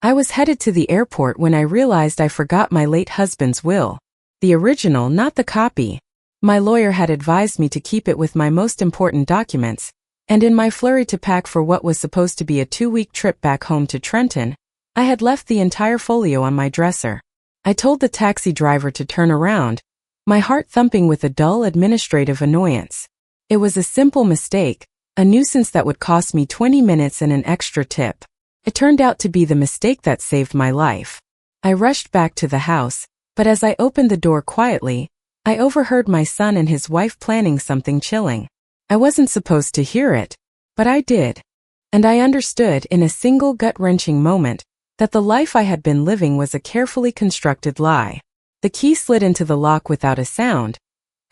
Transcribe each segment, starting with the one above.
I was headed to the airport when I realized I forgot my late husband's will. The original, not the copy. My lawyer had advised me to keep it with my most important documents, and in my flurry to pack for what was supposed to be a 2-week trip back home to Trenton, I had left the entire folio on my dresser. I told the taxi driver to turn around, my heart thumping with a dull administrative annoyance. It was a simple mistake, a nuisance that would cost me 20 minutes and an extra tip. It turned out to be the mistake that saved my life. I rushed back to the house, but as I opened the door quietly, I overheard my son and his wife planning something chilling. I wasn't supposed to hear it, but I did. And I understood in a single gut-wrenching moment that the life I had been living was a carefully constructed lie. The key slid into the lock without a sound,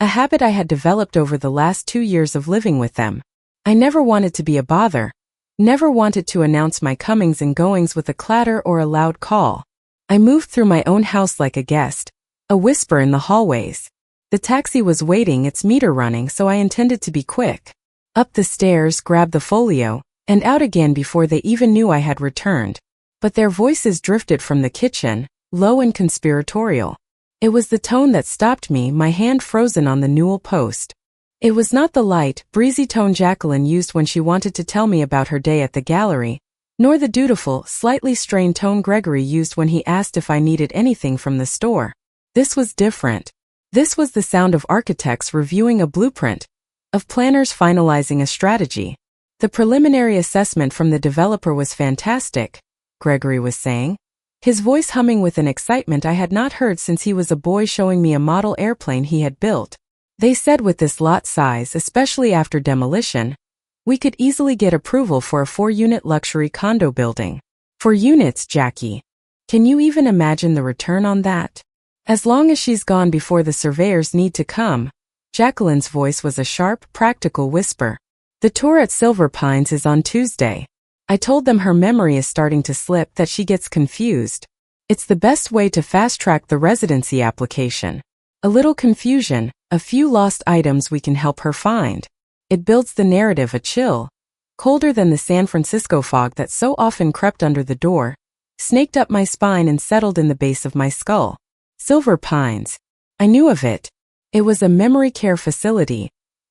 a habit I had developed over the last 2 years of living with them. I never wanted to be a bother, never wanted to announce my comings and goings with a clatter or a loud call. I moved through my own house like a guest, a whisper in the hallways. The taxi was waiting, its meter running, so I intended to be quick. Up the stairs, grabbed the folio, and out again before they even knew I had returned. But their voices drifted from the kitchen, low and conspiratorial. It was the tone that stopped me, my hand frozen on the newel post. It was not the light, breezy tone Jacqueline used when she wanted to tell me about her day at the gallery, nor the dutiful, slightly strained tone Gregory used when he asked if I needed anything from the store. This was different. This was the sound of architects reviewing a blueprint, of planners finalizing a strategy. The preliminary assessment from the developer was fantastic, Gregory was saying, his voice humming with an excitement I had not heard since he was a boy, showing me a model airplane he had built. They said with this lot size, especially after demolition, we could easily get approval for a 4-unit luxury condo building. 4 units, Jackie. Can you even imagine the return on that? As long as she's gone before the surveyors need to come. Jacqueline's voice was a sharp, practical whisper. The tour at Silver Pines is on Tuesday. I told them her memory is starting to slip, that she gets confused. It's the best way to fast-track the residency application. A little confusion, a few lost items we can help her find. It builds the narrative, a chill, colder than the San Francisco fog that so often crept under the door, snaked up my spine and settled in the base of my skull. Silver Pines. I knew of it. It was a memory care facility,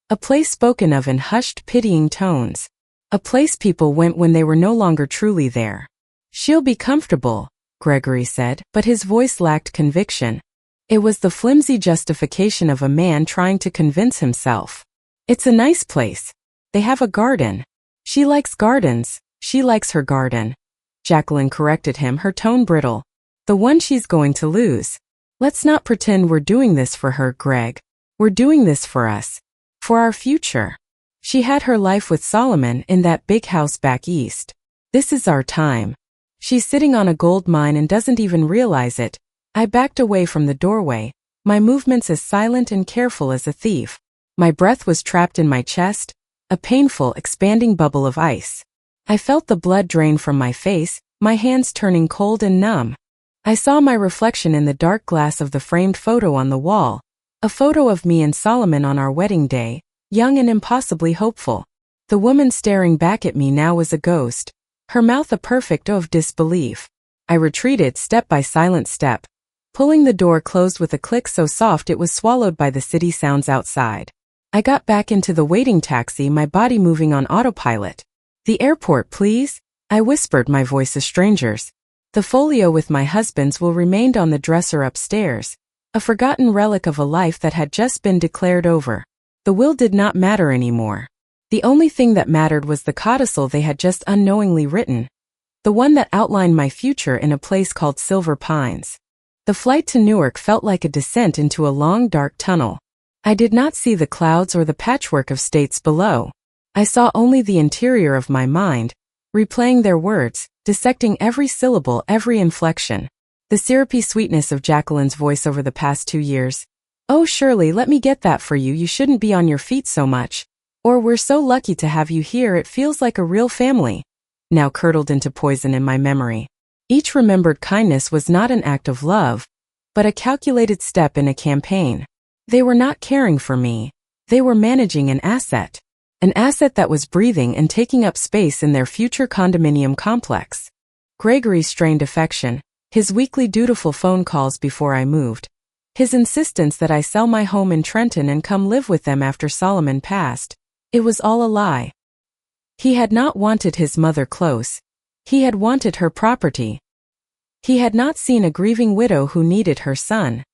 a place spoken of in hushed, pitying tones, a place people went when they were no longer truly there. She'll be comfortable, Gregory said, but his voice lacked conviction. It was the flimsy justification of a man trying to convince himself. It's a nice place. They have a garden. She likes gardens. She likes her garden. Jacqueline corrected him, her tone brittle. The one she's going to lose. Let's not pretend we're doing this for her, Greg. We're doing this for us. For our future. She had her life with Solomon in that big house back east. This is our time. She's sitting on a gold mine and doesn't even realize it. I backed away from the doorway, my movements as silent and careful as a thief. My breath was trapped in my chest, a painful, expanding bubble of ice. I felt the blood drain from my face, my hands turning cold and numb. I saw my reflection in the dark glass of the framed photo on the wall, a photo of me and Solomon on our wedding day, young and impossibly hopeful. The woman staring back at me now was a ghost, her mouth a perfect O of disbelief. I retreated step by silent step, pulling the door closed with a click so soft it was swallowed by the city sounds outside. I got back into the waiting taxi, my body moving on autopilot. The airport, please, I whispered, my voice a stranger's. The folio with my husband's will remained on the dresser upstairs, a forgotten relic of a life that had just been declared over. The will did not matter anymore. The only thing that mattered was the codicil they had just unknowingly written, the one that outlined my future in a place called Silver Pines. The flight to Newark felt like a descent into a long, dark tunnel. I did not see the clouds or the patchwork of states below. I saw only the interior of my mind, replaying their words, dissecting every syllable, every inflection. The syrupy sweetness of Jacqueline's voice over the past 2 years. Oh, Shirley, let me get that for you. You shouldn't be on your feet so much. Or we're so lucky to have you here. It feels like a real family. Now curdled into poison in my memory. Each remembered kindness was not an act of love, but a calculated step in a campaign. They were not caring for me. They were managing an asset. An asset that was breathing and taking up space in their future condominium complex. Gregory's strained affection, his weekly dutiful phone calls before I moved, his insistence that I sell my home in Trenton and come live with them after Solomon passed. It was all a lie. He had not wanted his mother close. He had wanted her property. He had not seen a grieving widow who needed her son.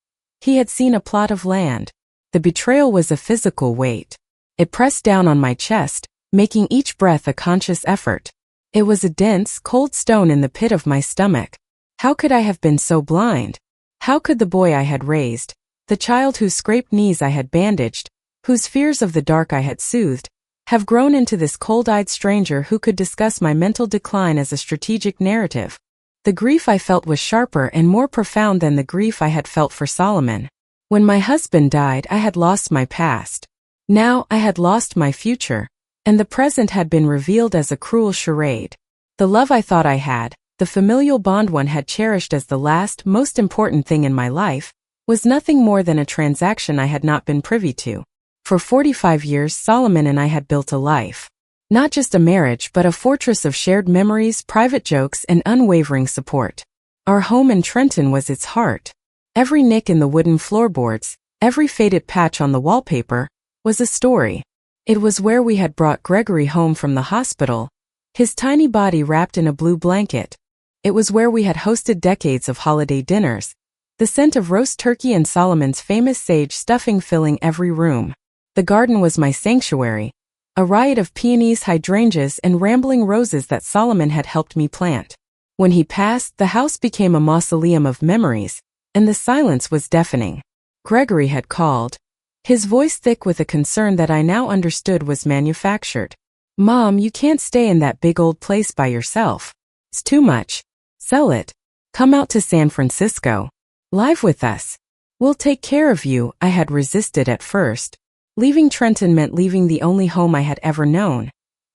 He had seen a plot of land. The betrayal was a physical weight. It pressed down on my chest, making each breath a conscious effort. It was a dense, cold stone in the pit of my stomach. How could I have been so blind? How could the boy I had raised, the child whose scraped knees I had bandaged, whose fears of the dark I had soothed, have grown into this cold-eyed stranger who could discuss my mental decline as a strategic narrative? The grief I felt was sharper and more profound than the grief I had felt for Solomon. When my husband died, I had lost my past. Now I had lost my future, and the present had been revealed as a cruel charade. The love I thought I had, the familial bond one had cherished as the last, most important thing in my life, was nothing more than a transaction I had not been privy to. For 45 years, Solomon and I had built a life. Not just a marriage, but a fortress of shared memories, private jokes, and unwavering support. Our home in Trenton was its heart. Every nick in the wooden floorboards, every faded patch on the wallpaper, was a story. It was where we had brought Gregory home from the hospital, his tiny body wrapped in a blue blanket. It was where we had hosted decades of holiday dinners, the scent of roast turkey and Solomon's famous sage stuffing filling every room. The garden was my sanctuary, a riot of peonies, hydrangeas, and rambling roses that Solomon had helped me plant. When he passed, the house became a mausoleum of memories, and the silence was deafening. Gregory had called, his voice thick with a concern that I now understood was manufactured. "Mom, you can't stay in that big old place by yourself. It's too much. Sell it. Come out to San Francisco. Live with us. We'll take care of you." I had resisted at first. Leaving Trenton meant leaving the only home I had ever known.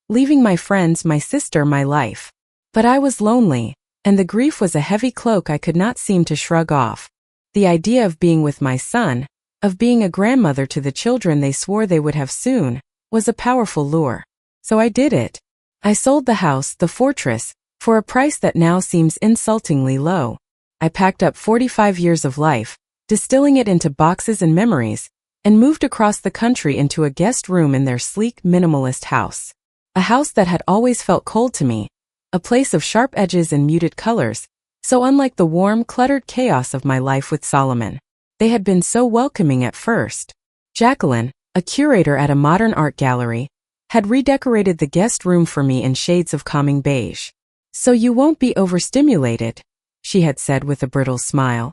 Leaving my friends, my sister, my life. But I was lonely, and the grief was a heavy cloak I could not seem to shrug off. The idea of being with my son, of being a grandmother to the children they swore they would have soon, was a powerful lure. So I did it. I sold the house, the fortress, for a price that now seems insultingly low. I packed up 45 years of life, distilling it into boxes and memories, and moved across the country into a guest room in their sleek, minimalist house. A house that had always felt cold to me, a place of sharp edges and muted colors, so unlike the warm, cluttered chaos of my life with Solomon. They had been so welcoming at first. Jacqueline, a curator at a modern art gallery, had redecorated the guest room for me in shades of calming beige. "So you won't be overstimulated," she had said with a brittle smile.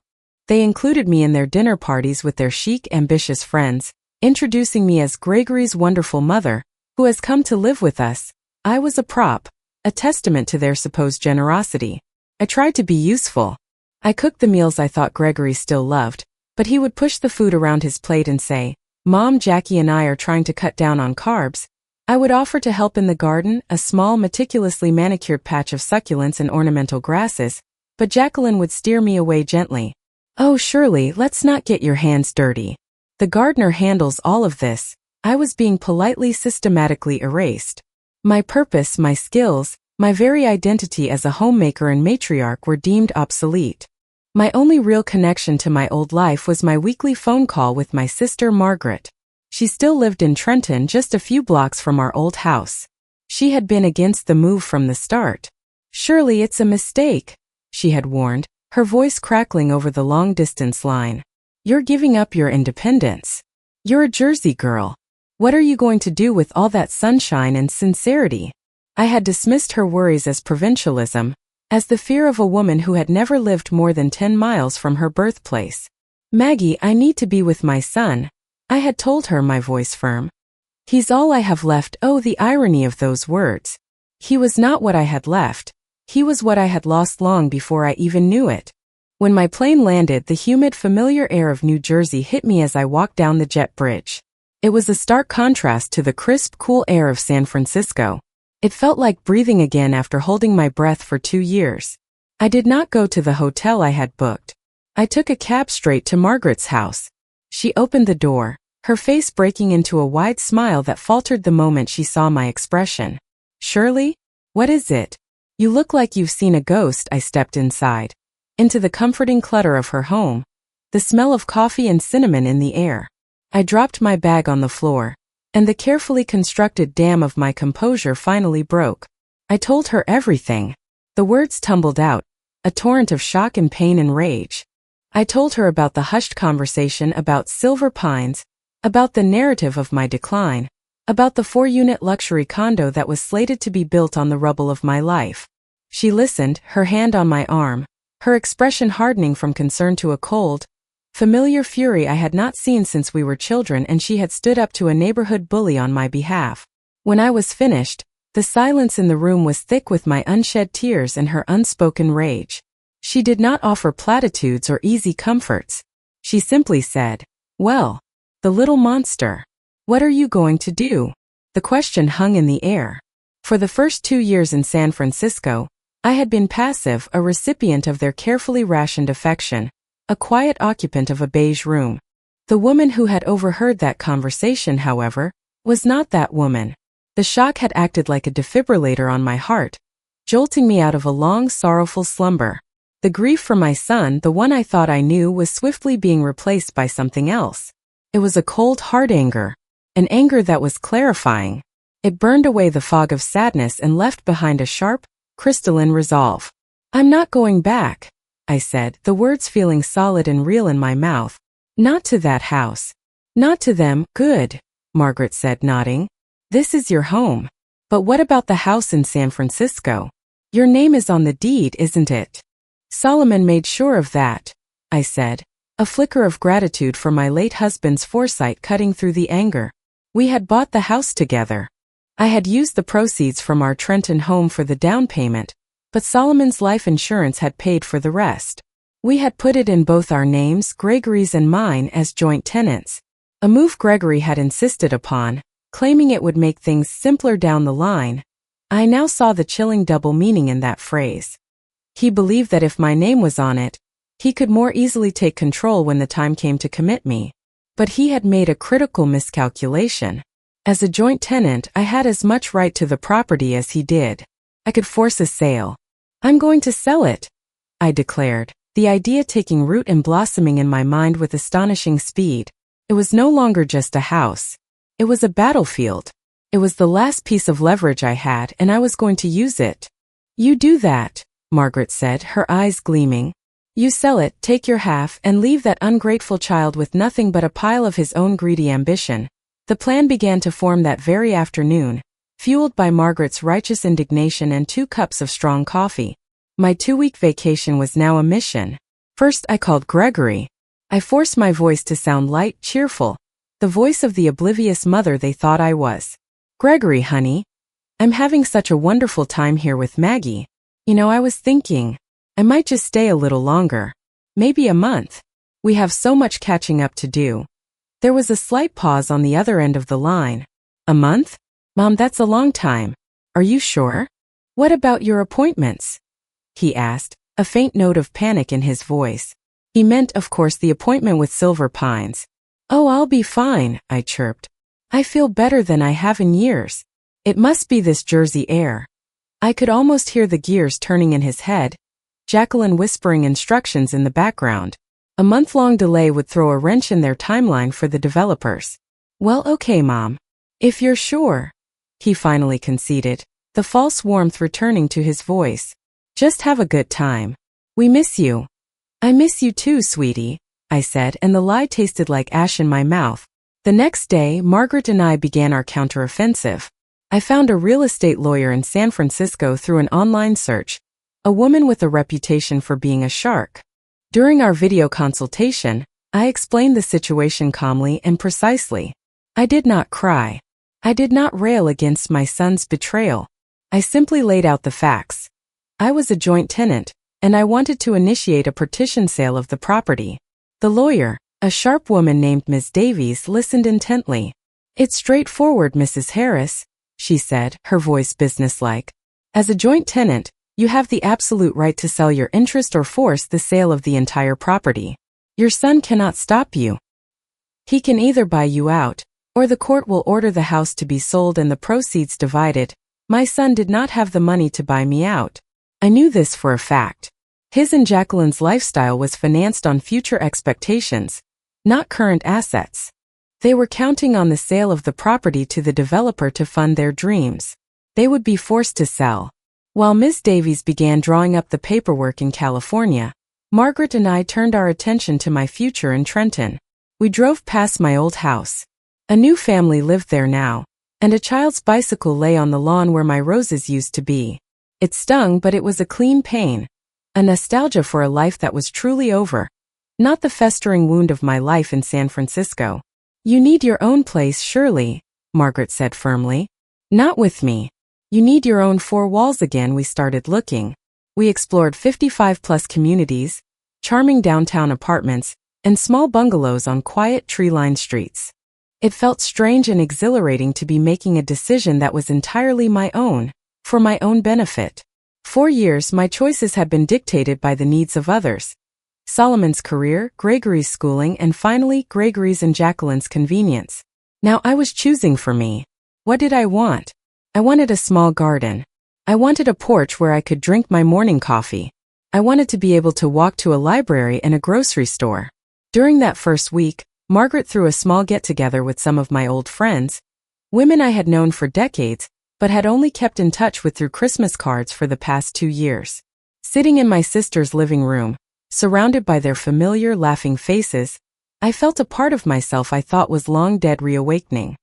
They included me in their dinner parties with their chic, ambitious friends, introducing me as Gregory's wonderful mother, who has come to live with us. I was a prop, a testament to their supposed generosity. I tried to be useful. I cooked the meals I thought Gregory still loved, but he would push the food around his plate and say, "Mom, Jackie and I are trying to cut down on carbs." I would offer to help in the garden, a small, meticulously manicured patch of succulents and ornamental grasses, but Jacqueline would steer me away gently. "Oh, Shirley, let's not get your hands dirty. The gardener handles all of this." I was being politely, systematically erased. My purpose, my skills, my very identity as a homemaker and matriarch were deemed obsolete. My only real connection to my old life was my weekly phone call with my sister Margaret. She still lived in Trenton, just a few blocks from our old house. She had been against the move from the start. "Shirley, it's a mistake," she had warned, her voice crackling over the long-distance line. "You're giving up your independence. You're a Jersey girl. What are you going to do with all that sunshine and sincerity?" I had dismissed her worries as provincialism, as the fear of a woman who had never lived more than 10 miles from her birthplace. "Maggie, I need to be with my son," I had told her, my voice firm. "He's all I have left." Oh, the irony of those words. He was not what I had left. He was what I had lost long before I even knew it. When my plane landed, the humid, familiar air of New Jersey hit me as I walked down the jet bridge. It was a stark contrast to the crisp, cool air of San Francisco. It felt like breathing again after holding my breath for 2 years. I did not go to the hotel I had booked. I took a cab straight to Margaret's house. She opened the door, her face breaking into a wide smile that faltered the moment she saw my expression. "Shirley? What is it?" You look like you've seen a ghost. I stepped inside. Into the comforting clutter of her home. The smell of coffee and cinnamon in the air. I dropped my bag on the floor, and the carefully constructed dam of my composure finally broke. I told her everything. The words tumbled out, a torrent of shock and pain and rage. I told her about the hushed conversation about Silver Pines, about the narrative of my decline, about the 4-unit luxury condo that was slated to be built on the rubble of my life. She listened, her hand on my arm, her expression hardening from concern to a cold, familiar fury I had not seen since we were children, and she had stood up to a neighborhood bully on my behalf. When I was finished, the silence in the room was thick with my unshed tears and her unspoken rage. She did not offer platitudes or easy comforts. She simply said, "Well, the little monster. What are you going to do?" The question hung in the air. For the first 2 years in San Francisco, I had been passive, a recipient of their carefully rationed affection, a quiet occupant of a beige room. The woman who had overheard that conversation, however, was not that woman. The shock had acted like a defibrillator on my heart, jolting me out of a long, sorrowful slumber. The grief for my son, the one I thought I knew, was swiftly being replaced by something else. It was a cold, hard anger, an anger that was clarifying. It burned away the fog of sadness and left behind a sharp, crystalline resolve. "I'm not going back," I said, the words feeling solid and real in my mouth. "Not to that house. Not to them." "Good," Margaret said, nodding. "This is your home. But what about the house in San Francisco? Your name is on the deed, isn't it?" "Solomon made sure of that," I said, a flicker of gratitude for my late husband's foresight cutting through the anger. "We had bought the house together. I had used the proceeds from our Trenton home for the down payment, but Solomon's life insurance had paid for the rest. We had put it in both our names, Gregory's and mine, as joint tenants, a move Gregory had insisted upon, claiming it would make things simpler down the line. I now saw the chilling double meaning in that phrase. He believed that if my name was on it, he could more easily take control when the time came to commit me. But he had made a critical miscalculation. As a joint tenant, I had as much right to the property as he did. I could force a sale. "I'm going to sell it," I declared, the idea taking root and blossoming in my mind with astonishing speed. It was no longer just a house. It was a battlefield. It was the last piece of leverage I had, and I was going to use it. "You do that," Margaret said, her eyes gleaming. "You sell it, take your half, and leave that ungrateful child with nothing but a pile of his own greedy ambition." The plan began to form that very afternoon, fueled by Margaret's righteous indignation and 2 cups of strong coffee. My 2-week vacation was now a mission. First, I called Gregory. I forced my voice to sound light, cheerful, the voice of the oblivious mother they thought I was. "Gregory, honey, I'm having such a wonderful time here with Maggie. I was thinking, I might just stay a little longer. Maybe a month. We have so much catching up to do." There was a slight pause on the other end of the line. "A month? Mom, that's a long time. Are you sure? What about your appointments?" he asked, a faint note of panic in his voice. He meant, of course, the appointment with Silver Pines. "Oh, I'll be fine," I chirped. "I feel better than I have in years. It must be this Jersey air." I could almost hear the gears turning in his head, Jacqueline whispering instructions in the background. A month-long delay would throw a wrench in their timeline for the developers. "Well, okay, Mom. If you're sure," he finally conceded, the false warmth returning to his voice. "Just have a good time. We miss you." "I miss you too, sweetie," I said, and the lie tasted like ash in my mouth. The next day, Margaret and I began our counteroffensive. I found a real estate lawyer in San Francisco through an online search, a woman with a reputation for being a shark. During our video consultation, I explained the situation calmly and precisely. I did not cry. I did not rail against my son's betrayal. I simply laid out the facts. I was a joint tenant, and I wanted to initiate a partition sale of the property. The lawyer, a sharp woman named Ms. Davies, listened intently. "It's straightforward, Mrs. Harris," she said, her voice businesslike. "As a joint tenant, you have the absolute right to sell your interest or force the sale of the entire property. Your son cannot stop you. He can either buy you out, or the court will order the house to be sold and the proceeds divided. My son did not have the money to buy me out. I knew this for a fact. His and Jacqueline's lifestyle was financed on future expectations, not current assets. They were counting on the sale of the property to the developer to fund their dreams. They would be forced to sell. While Ms. Davies began drawing up the paperwork in California, Margaret and I turned our attention to my future in Trenton. We drove past my old house. A new family lived there now, and a child's bicycle lay on the lawn where my roses used to be. It stung, but it was a clean pain, a nostalgia for a life that was truly over, not the festering wound of my life in San Francisco. You need your own place, Shirley, Margaret said firmly. Not with me. You need your own four walls again. We started looking. We explored 55-plus communities, charming downtown apartments, and small bungalows on quiet tree-lined streets. It felt strange and exhilarating to be making a decision that was entirely my own, for my own benefit. For years, my choices had been dictated by the needs of others. Solomon's career, Gregory's schooling, and finally, Gregory's and Jacqueline's convenience. Now I was choosing for me. What did I want? I wanted a small garden. I wanted a porch where I could drink my morning coffee. I wanted to be able to walk to a library and a grocery store. During that first week, Margaret threw a small get-together with some of my old friends, women I had known for decades, but had only kept in touch with through Christmas cards for the past 2 years. Sitting in my sister's living room, surrounded by their familiar, laughing faces, I felt a part of myself I thought was long dead reawakening.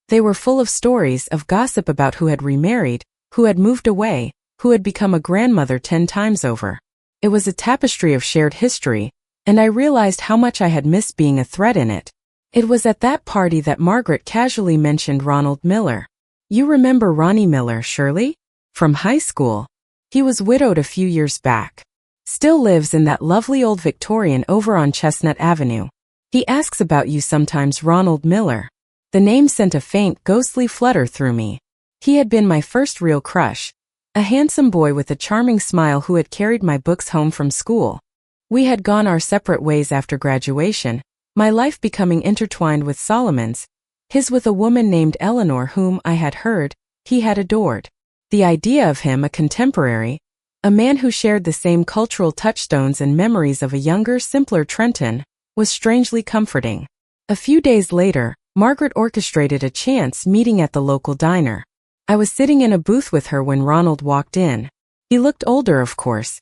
They were full of stories, of gossip about who had remarried, who had moved away, who had become a grandmother 10 times over. It was a tapestry of shared history, and I realized how much I had missed being a thread in it. It was at that party that Margaret casually mentioned Ronald Miller. You remember Ronnie Miller, Shirley? From high school. He was widowed a few years back. Still lives in that lovely old Victorian over on Chestnut Avenue. He asks about you sometimes, Ronald Miller. The name sent a faint, ghostly flutter through me. He had been my first real crush, a handsome boy with a charming smile who had carried my books home from school. We had gone our separate ways after graduation, my life becoming intertwined with Solomon's, his with a woman named Eleanor whom I had heard he had adored. The idea of him, a contemporary, a man who shared the same cultural touchstones and memories of a younger, simpler Trenton, was strangely comforting. A few days later, Margaret orchestrated a chance meeting at the local diner. I was sitting in a booth with her when Ronald walked in. He looked older, of course.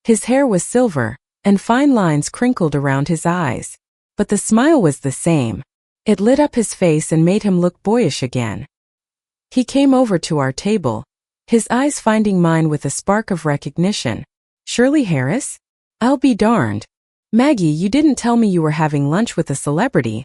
His hair was silver, and fine lines crinkled around his eyes. But the smile was the same. It lit up his face and made him look boyish again. He came over to our table, his eyes finding mine with a spark of recognition. Shirley Harris? I'll be darned. Maggie, you didn't tell me you were having lunch with a celebrity.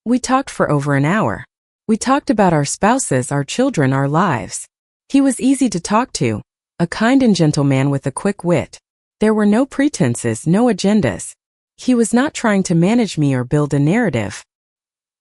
We talked for over an hour. We talked about our spouses, our children, our lives. He was easy to talk to, a kind and gentle man with a quick wit. There were no pretenses, no agendas. He was not trying to manage me or build a narrative.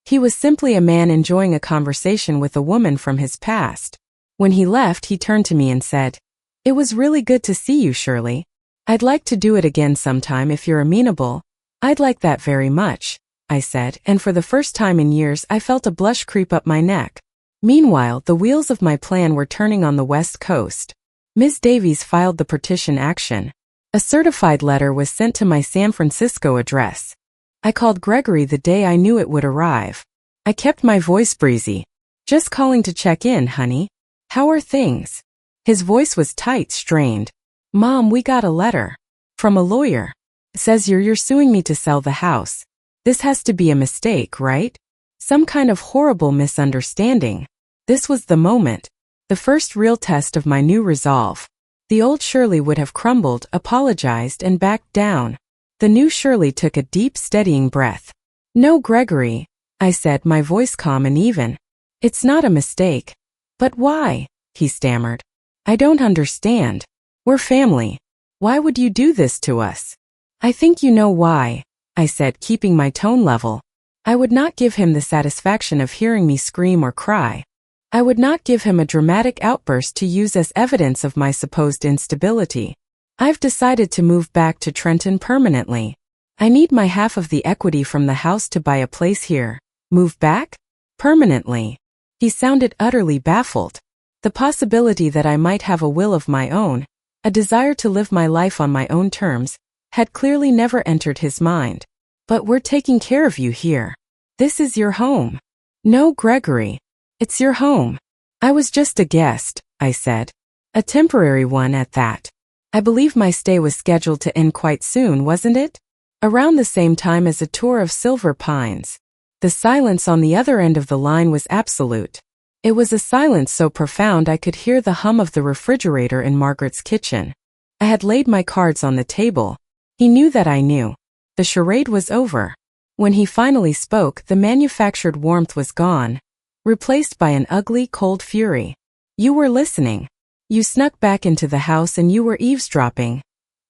He was simply a man enjoying a conversation with a woman from his past. When he left, he turned to me and said, "It was really good to see you, Shirley. I'd like to do it again sometime if you're amenable." "I'd like that very much," I said, and for the first time in years I felt a blush creep up my neck. Meanwhile, the wheels of my plan were turning on the West Coast. Ms. Davies filed the petition action. A certified letter was sent to my San Francisco address. I called Gregory the day I knew it would arrive. I kept my voice breezy. "Just calling to check in, honey. How are things?" His voice was tight, strained. "Mom, we got a letter. From a lawyer. Says you're suing me to sell the house. This has to be a mistake, right? Some kind of horrible misunderstanding." This was the moment. The first real test of my new resolve. The old Shirley would have crumbled, apologized, and backed down. The new Shirley took a deep, steadying breath. "No, Gregory," I said, my voice calm and even. "It's not a mistake." "But why?" he stammered. "I don't understand. We're family. Why would you do this to us?" "I think you know why," I said, keeping my tone level. I would not give him the satisfaction of hearing me scream or cry. I would not give him a dramatic outburst to use as evidence of my supposed instability. I've decided to move back to Trenton permanently. I need my half of the equity from the house to buy a place here. Move back? Permanently. He sounded utterly baffled. The possibility that I might have a will of my own, A desire to live my life on my own terms had clearly never entered his mind. But we're taking care of you here. This is your home. No, Gregory. It's your home. I was just a guest, I said. A temporary one at that. I believe my stay was scheduled to end quite soon, wasn't it? Around the same time as a tour of Silver Pines. The silence on the other end of the line was absolute. It was a silence so profound I could hear the hum of the refrigerator in Margaret's kitchen. I had laid my cards on the table. He knew that I knew. The charade was over. When he finally spoke, the manufactured warmth was gone, replaced by an ugly, cold fury. You were listening. You snuck back into the house and you were eavesdropping.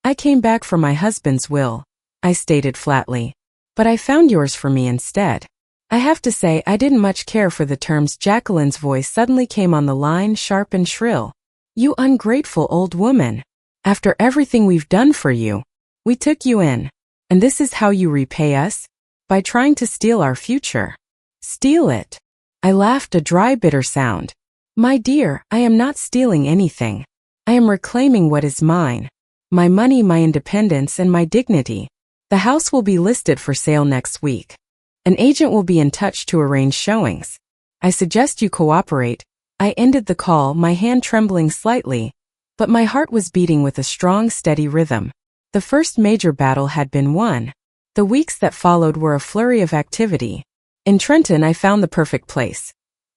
I came back for my husband's will, I stated flatly. But I found yours for me instead. I have to say I didn't much care for the terms. Jacqueline's voice suddenly came on the line, sharp and shrill. You ungrateful old woman. After everything we've done for you, we took you in. And this is how you repay us? By trying to steal our future. Steal it. I laughed, a dry, bitter sound. My dear, I am not stealing anything. I am reclaiming what is mine. My money, my independence, and my dignity. The house will be listed for sale next week. An agent will be in touch to arrange showings. I suggest you cooperate. I ended the call, my hand trembling slightly, but my heart was beating with a strong, steady rhythm. The first major battle had been won. The weeks that followed were a flurry of activity. In Trenton, I found the perfect place.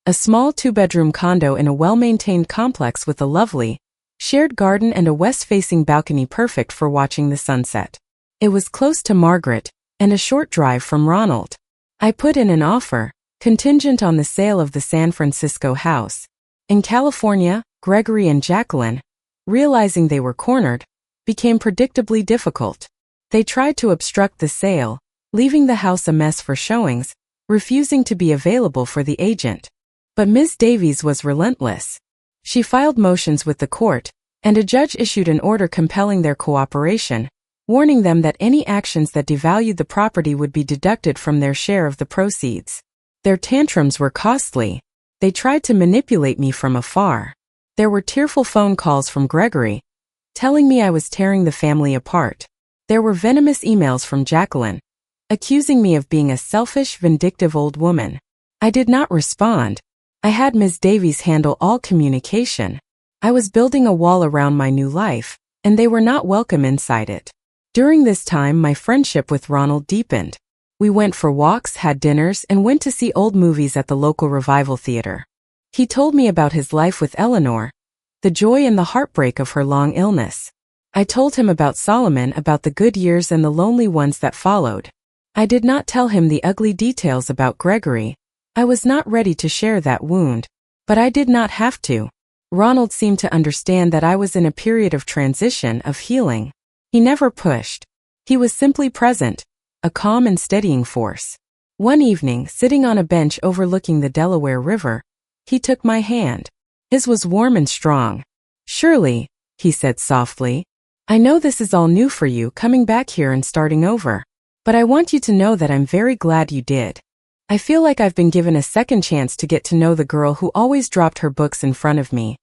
A small 2-bedroom condo in a well-maintained complex with a lovely, shared garden and a west-facing balcony perfect for watching the sunset. It was close to Margaret, and a short drive from Ronald. I put in an offer, contingent on the sale of the San Francisco house. In California, Gregory and Jacqueline, realizing they were cornered, became predictably difficult. They tried to obstruct the sale, leaving the house a mess for showings, refusing to be available for the agent. But Ms. Davies was relentless. She filed motions with the court, and a judge issued an order compelling their cooperation, warning them that any actions that devalued the property would be deducted from their share of the proceeds. Their tantrums were costly. They tried to manipulate me from afar. There were tearful phone calls from Gregory, telling me I was tearing the family apart. There were venomous emails from Jacqueline, accusing me of being a selfish, vindictive old woman. I did not respond. I had Ms. Davies handle all communication. I was building a wall around my new life, and they were not welcome inside it. During this time, my friendship with Ronald deepened. We went for walks, had dinners, and went to see old movies at the local revival theater. He told me about his life with Eleanor, the joy and the heartbreak of her long illness. I told him about Solomon, about the good years and the lonely ones that followed. I did not tell him the ugly details about Gregory. I was not ready to share that wound. But I did not have to. Ronald seemed to understand that I was in a period of transition, of healing. He never pushed. He was simply present, a calm and steadying force. One evening, sitting on a bench overlooking the Delaware River, he took my hand. His was warm and strong. Shirley, he said softly, I know this is all new for you, coming back here and starting over. But I want you to know that I'm very glad you did. I feel like I've been given a second chance to get to know the girl who always dropped her books in front of me.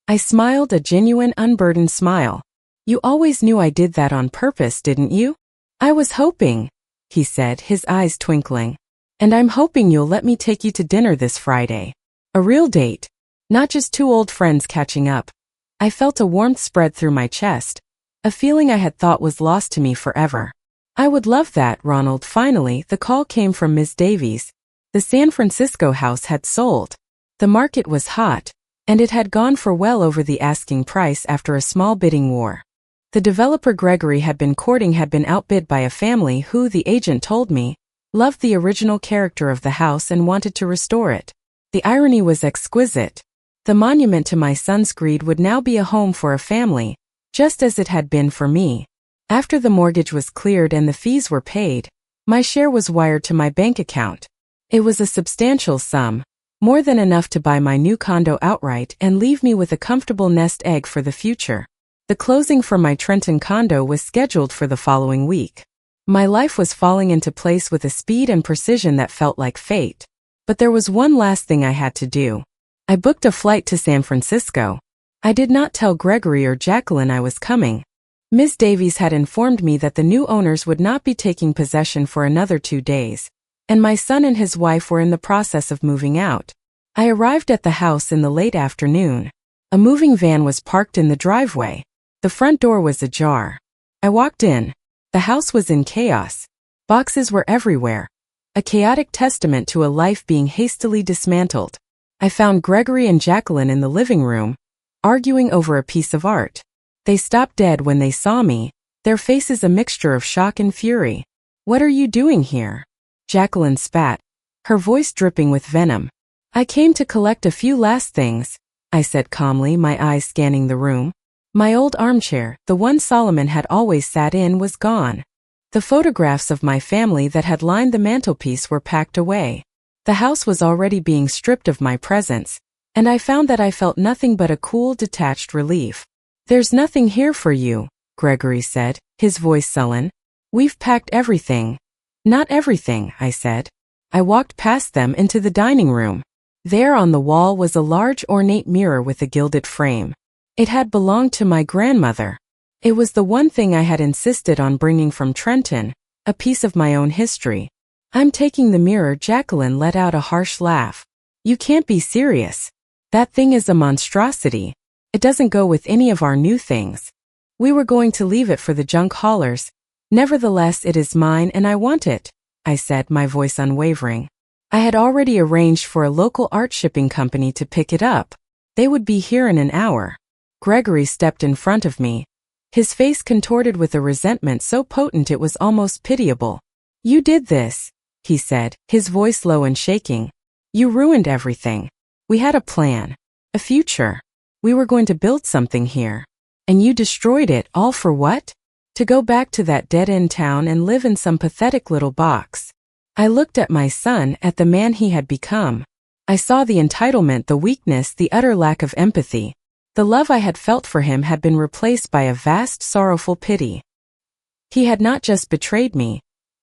I smiled, a genuine, unburdened smile. You always knew I did that on purpose, didn't you? I was hoping, he said, his eyes twinkling. And I'm hoping you'll let me take you to dinner this Friday. A real date. Not just two old friends catching up. I felt a warmth spread through my chest, a feeling I had thought was lost to me forever. I would love that, Ronald. Finally, the call came from Ms. Davies. The San Francisco house had sold. The market was hot, and it had gone for well over the asking price after a small bidding war. The developer Gregory had been courting had been outbid by a family who, the agent told me, loved the original character of the house and wanted to restore it. The irony was exquisite. The monument to my son's greed would now be a home for a family, just as it had been for me. After the mortgage was cleared and the fees were paid, my share was wired to my bank account. It was a substantial sum, more than enough to buy my new condo outright and leave me with a comfortable nest egg for the future. The closing for my Trenton condo was scheduled for the following week. My life was falling into place with a speed and precision that felt like fate. But there was one last thing I had to do. I booked a flight to San Francisco. I did not tell Gregory or Jacqueline I was coming. Miss Davies had informed me that the new owners would not be taking possession for another 2 days, and my son and his wife were in the process of moving out. I arrived at the house in the late afternoon. A moving van was parked in the driveway. The front door was ajar. I walked in. The house was in chaos. Boxes were everywhere, a chaotic testament to a life being hastily dismantled. I found Gregory and Jacqueline in the living room, arguing over a piece of art. They stopped dead when they saw me, their faces a mixture of shock and fury. "What are you doing here?" Jacqueline spat, her voice dripping with venom. "I came to collect a few last things," I said calmly, my eyes scanning the room. My old armchair, the one Solomon had always sat in, was gone. The photographs of my family that had lined the mantelpiece were packed away. The house was already being stripped of my presence, and I found that I felt nothing but a cool, detached relief. "There's nothing here for you," Gregory said, his voice sullen. "We've packed everything." "Not everything," I said. I walked past them into the dining room. There on the wall was a large ornate mirror with a gilded frame. It had belonged to my grandmother. It was the one thing I had insisted on bringing from Trenton, a piece of my own history. "I'm taking the mirror." Jacqueline let out a harsh laugh. "You can't be serious. That thing is a monstrosity. It doesn't go with any of our new things. We were going to leave it for the junk haulers. Nevertheless, it is mine and I want it," I said, my voice unwavering. I had already arranged for a local art shipping company to pick it up. They would be here in an hour. Gregory stepped in front of me, his face contorted with a resentment so potent it was almost pitiable. "You did this," he said, his voice low and shaking. "You ruined everything. We had a plan, a future. We were going to build something here. And you destroyed it, all for what? To go back to that dead-end town and live in some pathetic little box." I looked at my son, at the man he had become. I saw the entitlement, the weakness, the utter lack of empathy. The love I had felt for him had been replaced by a vast, sorrowful pity. He had not just betrayed me.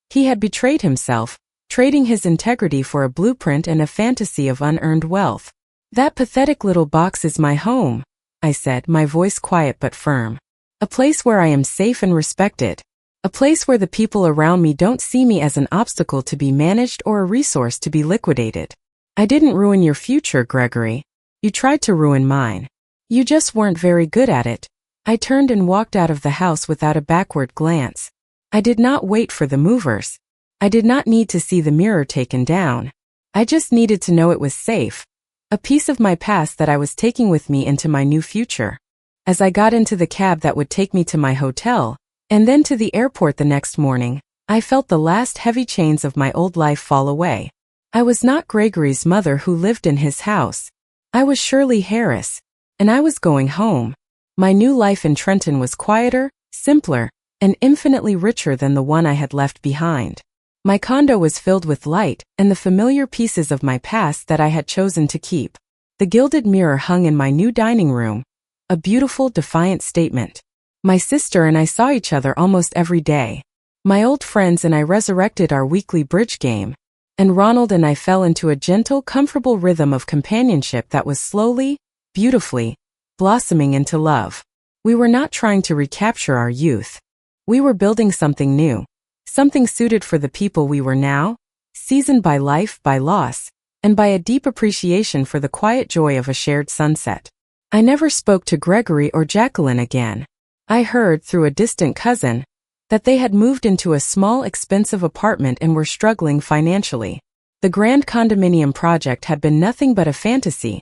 He had betrayed himself, trading his integrity for a blueprint and a fantasy of unearned wealth. "That pathetic little box is my home," I said, my voice quiet but firm. "A place where I am safe and respected. A place where the people around me don't see me as an obstacle to be managed or a resource to be liquidated. I didn't ruin your future, Gregory. You tried to ruin mine. You just weren't very good at it." I turned and walked out of the house without a backward glance. I did not wait for the movers. I did not need to see the mirror taken down. I just needed to know it was safe, a piece of my past that I was taking with me into my new future. As I got into the cab that would take me to my hotel, and then to the airport the next morning, I felt the last heavy chains of my old life fall away. I was not Gregory's mother who lived in his house. I was Shirley Harris, and I was going home. My new life in Trenton was quieter, simpler, and infinitely richer than the one I had left behind. My condo was filled with light and the familiar pieces of my past that I had chosen to keep. The gilded mirror hung in my new dining room, a beautiful, defiant statement. My sister and I saw each other almost every day. My old friends and I resurrected our weekly bridge game, and Ronald and I fell into a gentle, comfortable rhythm of companionship that was slowly, beautifully, blossoming into love. We were not trying to recapture our youth. We were building something new, something suited for the people we were now, seasoned by life, by loss, and by a deep appreciation for the quiet joy of a shared sunset. I never spoke to Gregory or Jacqueline again. I heard, through a distant cousin, that they had moved into a small, expensive apartment and were struggling financially. The grand condominium project had been nothing but a fantasy,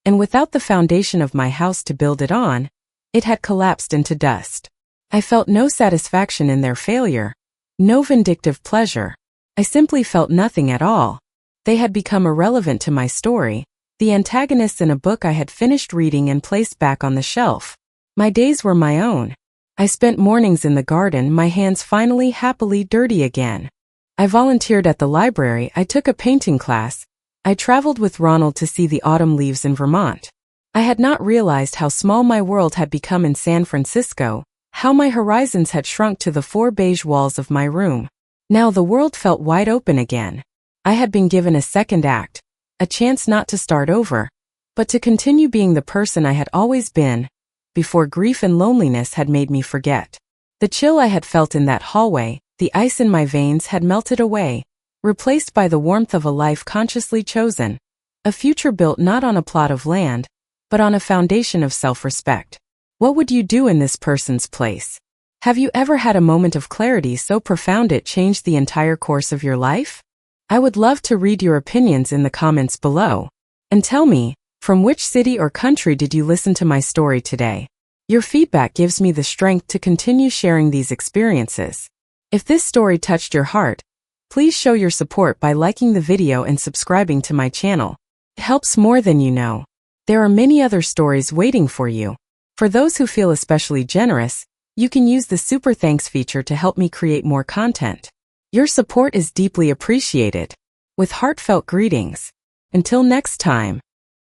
and without the foundation of my house to build it on, it had collapsed into dust. I felt no satisfaction in their failure, no vindictive pleasure. I simply felt nothing at all. They had become irrelevant to my story, the antagonists in a book I had finished reading and placed back on the shelf. My days were my own. I spent mornings in the garden, my hands finally happily dirty again. I volunteered at the library, I took a painting class, I traveled with Ronald to see the autumn leaves in Vermont. I had not realized how small my world had become in San Francisco, how my horizons had shrunk to the 4 beige walls of my room. Now the world felt wide open again. I had been given a second act, a chance not to start over, but to continue being the person I had always been, before grief and loneliness had made me forget. The chill I had felt in that hallway, the ice in my veins had melted away, replaced by the warmth of a life consciously chosen, a future built not on a plot of land, but on a foundation of self-respect. What would you do in this person's place? Have you ever had a moment of clarity so profound it changed the entire course of your life? I would love to read your opinions in the comments below. And tell me, from which city or country did you listen to my story today? Your feedback gives me the strength to continue sharing these experiences. If this story touched your heart, please show your support by liking the video and subscribing to my channel. It helps more than you know. There are many other stories waiting for you. For those who feel especially generous, you can use the Super Thanks feature to help me create more content. Your support is deeply appreciated. With heartfelt greetings. Until next time.